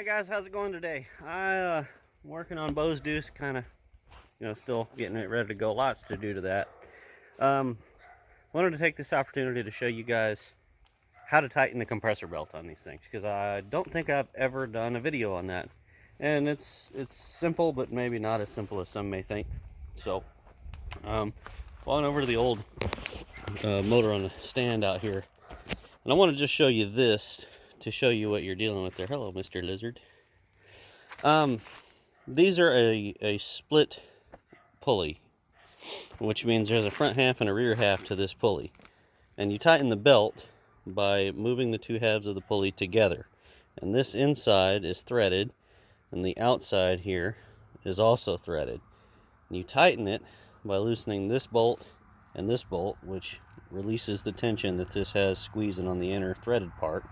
Hey guys, how's it going today? I'm working on Bo's deuce, kind of, still getting it ready to go. Lots to do to that. Wanted to take this opportunity to show you guys how to tighten the compressor belt on these things, because I don't think I've ever done a video on that. And it's simple, but maybe not as simple as some may think. So, going over to the old motor on the stand out here, and I want to just show you this to show you what you're dealing with there. Hello, Mr. Lizard. These are a split pulley, which means there's a front half and a rear half to this pulley. And you tighten the belt by moving the two halves of the pulley together. And this inside is threaded, and the outside here is also threaded. And you tighten it by loosening this bolt and this bolt, which releases the tension that this has squeezing on the inner threaded part.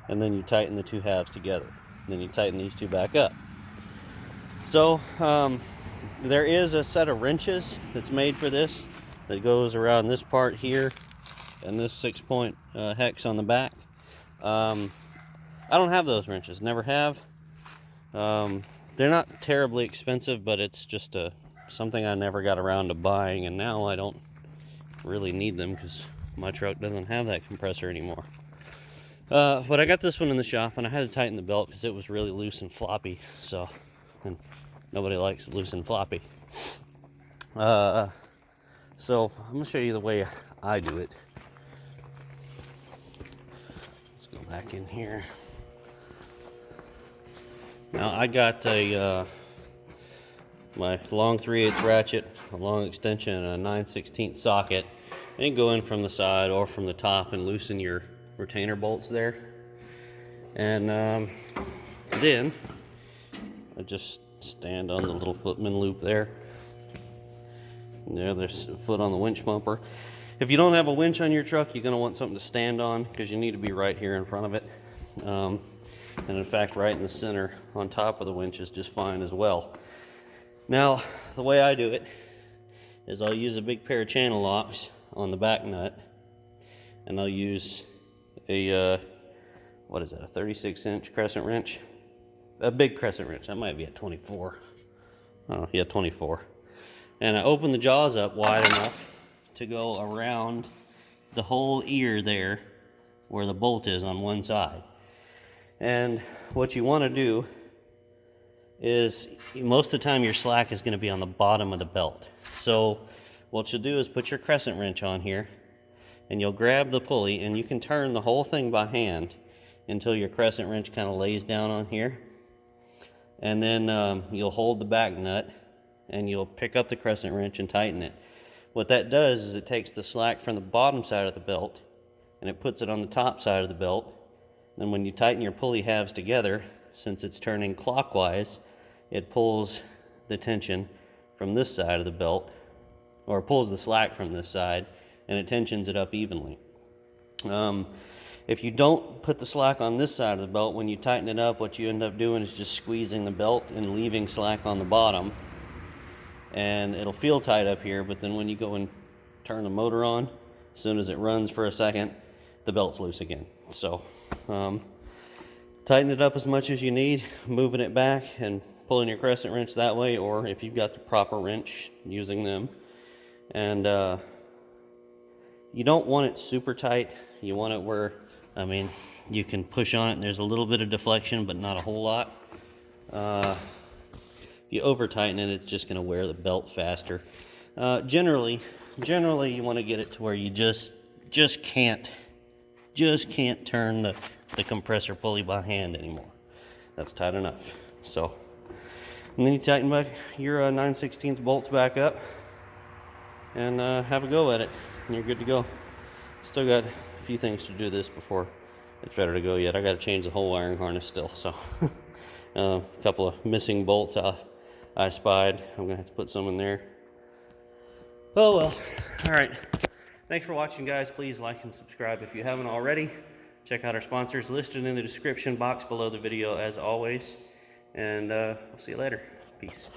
And then you tighten the two halves together. And then you tighten these two back up. So there is a set of wrenches that's made for this that goes around this part here and this 6-point hex on the back. I don't have those wrenches, never have. They're not terribly expensive, but it's just something I never got around to buying, and now I don't really need them because my truck doesn't have that compressor anymore. But I got this one in the shop, and I had to tighten the belt because it was really loose and floppy. So, and nobody likes loose and floppy. So I'm gonna show you the way I do it. Let's go back in here. Now I got my long 3/8 ratchet, a long extension, and a 9/16 socket. And you go in from the side or from the top and loosen your retainer bolts there. And then I just stand on the little footman loop there. And there's a foot on the winch bumper. If you don't have a winch on your truck, you're going to want something to stand on because you need to be right here in front of it. And in fact, right in the center on top of the winch is just fine as well. Now, the way I do it is I'll use a big pair of channel locks on the back nut, and I'll use a, what is that, a 36-inch crescent wrench? A big crescent wrench. That might be a 24. Oh, yeah, 24. And I open the jaws up wide enough to go around the whole ear there where the bolt is on one side. And what you want to do is, most of the time your slack is going to be on the bottom of the belt. So what you'll do is put your crescent wrench on here, and you'll grab the pulley, and you can turn the whole thing by hand until your crescent wrench kind of lays down on here. And then you'll hold the back nut, and you'll pick up the crescent wrench and tighten it. What that does is it takes the slack from the bottom side of the belt, and it puts it on the top side of the belt. Then when you tighten your pulley halves together, since it's turning clockwise, it pulls the tension from this side of the belt, or pulls the slack from this side, and it tensions it up evenly. If you don't put the slack on this side of the belt, when you tighten it up, what you end up doing is just squeezing the belt and leaving slack on the bottom. And it'll feel tight up here, but then when you go and turn the motor on, as soon as it runs for a second, the belt's loose again. So tighten it up as much as you need, moving it back and pulling your crescent wrench that way, or if you've got the proper wrench, using them. And you don't want it super tight. You want it where, you can push on it and there's a little bit of deflection, but not a whole lot. If you over tighten it, it's just going to wear the belt faster. Generally you want to get it to where you just can't turn the compressor pulley by hand anymore. That's tight enough. So, and then you tighten back your 9/16 bolts back up, and have a go at it, and you're good to go. Still got a few things to do this before it's ready to go yet. I got to change the whole wiring harness still, so a couple of missing bolts I spied. I'm gonna have to put some in there. Oh well. All right, thanks for watching, guys. Please like and subscribe if you haven't already. Check out our sponsors listed in the description box below the video as always, and we'll see you later. Peace.